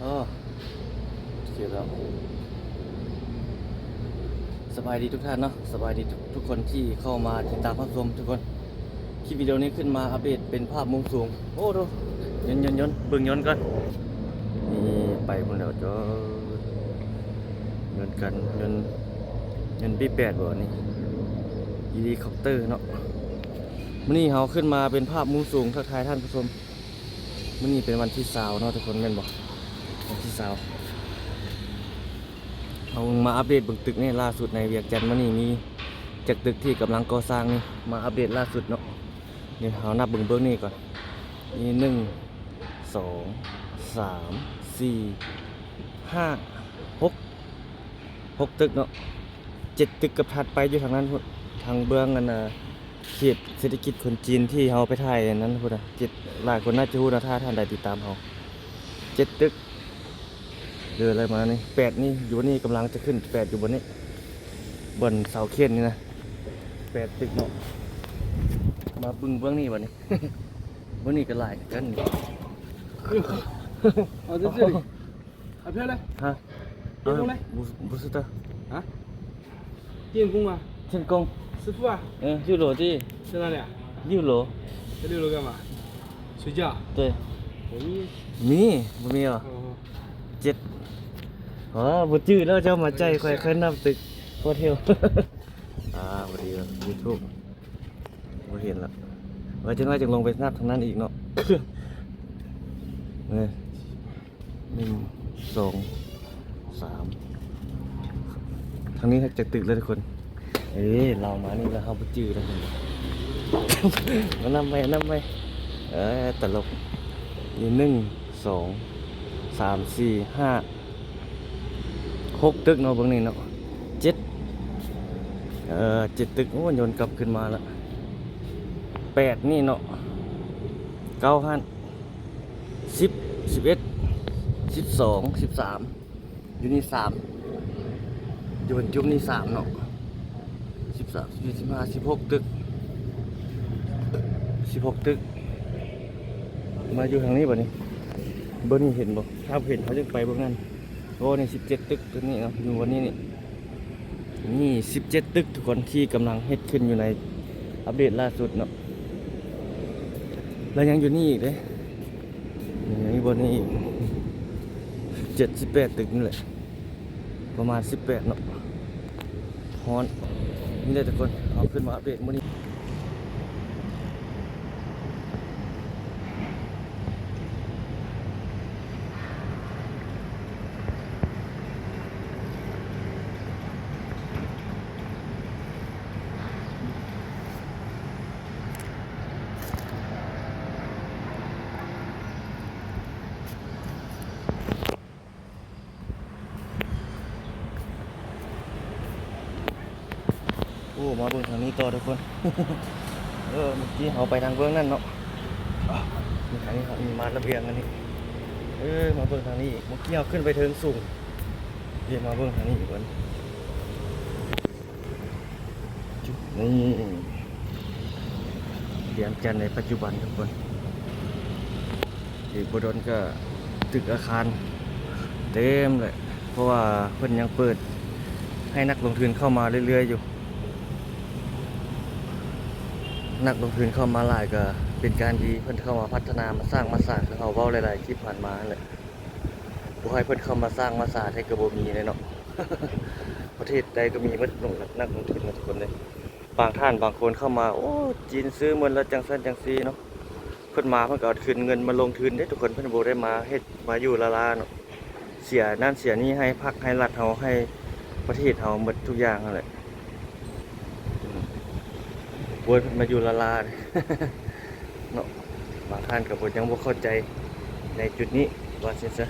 อ๋อเสร็จแล้วสบายดีทุกท่านเนาะสบายดีทุกคนที่เข้ามาติดตามรับชมทุกคนคลิปวิดีโอนี้ขึ้นมาอัปเดตเป็นภาพมุมสูงโอ้ดูยนเบิ่งยนก่อนนี่ไปคนเดียวจ้ายนกันยนB8บ่นี่เฮลิคอปเตอร์เนาะมื้อนี้เฮาขึ้นมาเป็นภาพมุมสูงทักทายท่านผู้ชมมื้อนี้เป็นวันที่20เนาะทุกคนแม่นบ่วันที่20เอามาอัปเดตเบิ่งตึกนี่ล่าสุดในเวียงจันทน์มื้อนี้มีจากตึกที่กำลังก่อสร้างนี่มาอัปเดตล่าสุดเนาะนี่เฮานับเบิ่งนี่ก่อนนี่1 2 3 4 5 6ตึกเนาะ7ตึกกับถัดไปอยู่ทางนั้นทางเบื้องกันเขตเศรษฐกิจคนจีนที่เฮาไปถ่ายนั้นพุ่นน่ะ7หลายคนน่าจะรู้นะถ้าท่านใดติดตามเฮา7ตึกเดินอะไรมานี่8นี่อยู่นี่กำลังจะขึ้น8อยู่บนนี้บนเสาเข็มนี่นะ8ตึกเนาะมาบึ้งเบื้องนี่บัดนี้ เบื้องนี่ก็หลายกันนี่ 哦，在这里，啊，漂亮，ฮะ 电工嘞？不是的啊，电工啊，天宫师傅啊，6楼的在哪里啊？ 6楼在6楼干嘛？睡觉？对我们มีบ่มีเหรอ 哦， 7อ๋อบ่จื้อแล้วเจ้ามาใจค่อยนับตึกโฮเทล บ่ดีแล้ว YouTube บ่เห็นแล้วว่าจังว่าจังลงไปนับทางนั้นอีกเนาะ นี่1 2 3ทางนี้จากตึกเลยทุกคนเรามานี่แล้วเฮาบ่จื้อแล้วเห็นบ่ มานำไปตลกนี่1 2 3 4 5 6ตึกเนาะเบิ่งนี่เนาะ7ตึกโอ้ยนต์กลับขึ้นมาแล้ว8นี่เนาะ9หั่น10 11 12 13อยู่นี่3อยู่บนจุ่มนี่3เนาะ13 14 15 16ตึก16ตึกมาอยู่ทางนี้บ่นี่เบิ่งนี่เห็นบ่ถ้าเห็นเขาจึงไปเบิ่งนั่นโอ้นี่17ตึกตัวนี้เนาะอยู่วันนี้นี่17ตึกทุกคนที่กำลังเฮ็ดขึ้นอยู่ในอัปเดตล่าสุดเนาะแล้วยังอยู่นี่อีกเด้นี่บนนี้อีก78ตึกนี่แหละประมาณ18เนาะฮ้อนนี่แหละทุกคนเอาขึ้นมาอัปเดตมื้อนี้โอ้มาเบิ่งทางนี้ต่อทุกคน เมื่อกี้เอาไปทางเบื้องนั่นเนาะนี่ทางนี้ครับมีมาระเบียงอันนี้มาเบิ่งทางนี้เมื่อกี้เอาขึ้นไปเทิงสูงเดี๋ยวมาเบิ่งทางนี้อีกคนนี่เวียงจันทน์ในปัจจุบันทุกคนอีกบ่ดนก็ตึกอาคารเต็มเลยเพราะว่าเพิ่นยังเปิดให้นักลงทุนเข้ามาเรื่อยๆอยู่นักลงทุนเข้ามาหลายก็เป็นการดีเพิ่นเข้ามาพัฒนามาสร้างคือเขาเว้าหลายๆคลิปผ่านมาแหละบ่ให้เพิ่นเข้ามาสร้างมาสร้างให้ก็บ่มีเลยเนาะ ประเทศใดก็มีเบิดนักลงทุนทุกคนเลยบางท่านบางคนเข้ามาโอ้จีนซื้อเมืองละจังซั่นจังซี่เนาะเพิ่นมาเพิ่นก็เอาคืนเงินมาลงทุนได้ทุกคนเพิ่นบ่ได้มาเฮ็ดมาอยู่ละลาเนาะเสียนั่นเสียนี่ให้พรรคให้รัฐเฮาให้ประเทศเฮาหมดทุกอย่างนั่นแหละบวนมาอยู่ละลา เนาะบางท่านกับบยังบ่เข้าใจในจุดนี้ว่าเช่นซะ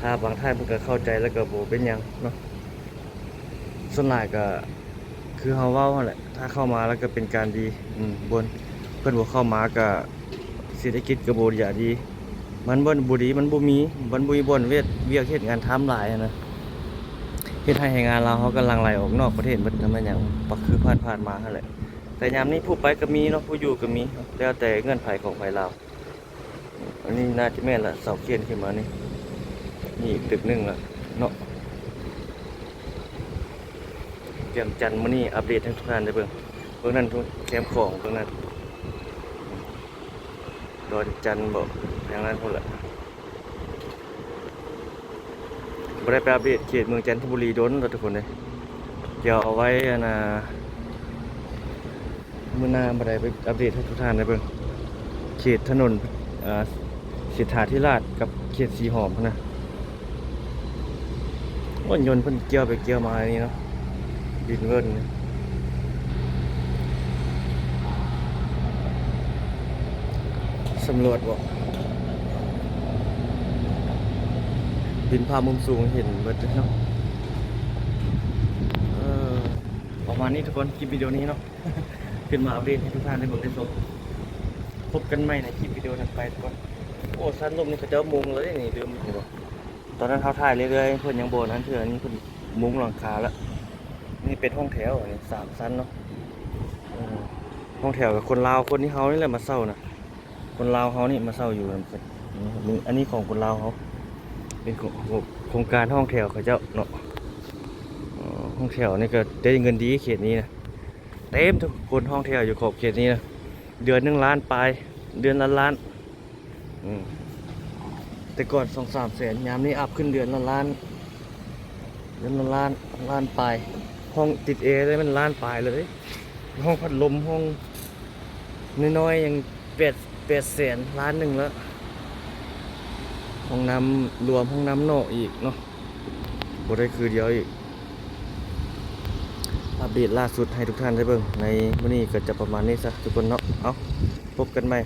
ถ้าบางท่านเพิ่นก็เข้าใจแล้วก็บ่เป็นหยังเนาะส่วนหลายก็คือเฮาเว้าหั่นแหละถ้าเข้ามาแล้วก็เป็นการดีบนเพิ่นบ่เข้ามาก็เศรษฐกิจก็บ่ดี มันบ่ดีมันบ่มีบ่อนเวียกเฮ็ดงานทำหลายนะเฮ็ดให้งานเราเฮากำลังไหลออกนอกประเทศเบิดทำาหยังปักคือผ่านมาหั่นแหละแต่ยามนี้ผู้ไปก็มีเนาะผู้อยู่ก็มีแล้วแต่เงื่อนไขของไผเราอันนี้น่าจะแม่นละเสาเขียนขึ้นมานี่ นี่อีกตึกหนึงละเนาะเตรียมจันทร์มื้อนี้อัปเดตให้ทุกท่านได้เบิ่งนั้นทุกแคมป์ของเบิ่งนั้นดอนจันทร์บ่อย่างนั้นพุ่นล่ะบ่ได้ไปอัปเดตเขตเมืองจันทบุรีโดนแล้วทุกคนเลยเดี๋ยวเอาไว้อันน่ะมื้อหน้าบ่ได้ไปอัปเดตให้ทุกท่านได้เบิ่งเขตถนนสิทธาธิราชกับเขตสีหอมพุ่นนะว่ายนต์เพิ่นเกี่ยวไปเกี่ยวมาอันนี้เนาะดินเวิ้นนี่สำรวจบ่บินภาพมุมสูงเห็นเบิดเลยเนาะประมาณนี้ทุกคนคลิปวิดีโอนี้เนาะ ขึ้นมาอัปเดตให้ทุกท่านได้เบิ่งได้ชมพบกันใหม่ในคลิปวิดีโอถัดไปทุกคนโอ้สั้นลมนี่เขาจะมุงเลยนี่ลืมเห็นบ่ตอนนั้นเขาถ่ายเรื่อยๆเพิ่นยังบ่นั้นเถื่ออันนี้เพิ่นมุงหลังคาแล้วนี่เป็นห้องแถวอันนี้3ชั้นเนาะห้องแถวกับคนลาวคนที่เฮานี่แหละมาเช่านะคนลาวเฮานี่มาเช่าอยู่นำอันนี้ของคนลาวเฮาเป็นโครงการห้องแถวเขาเจ้าเนาะห้องแถวนี่ก็ได้เงินดีเขตนี้นะเต็มทุกคนห้องแถวอยู่ขอบเขตนี้นะเดือน1 ล้านปลายเดือนละล้านแต่ก่อน 2-3 แสนยามนี้อัพขึ้นเดือนละล้านเดือนละล้านปลายห้องติดเอเลยมันล้านปลายเลยห้องพัดลมห้องน้อยๆยัง8 แสนล้านหนึ่งแล้วห้องน้ำรวมห้องน้ำนอกอีกเนาะบ่ได้คือเดียวอีกอัปเดตล่าสุดให้ทุกท่านได้เบิ่งในมื้อนี้ก็จะประมาณนี้ซะทุกคนเนาะเอาพบกันใหม่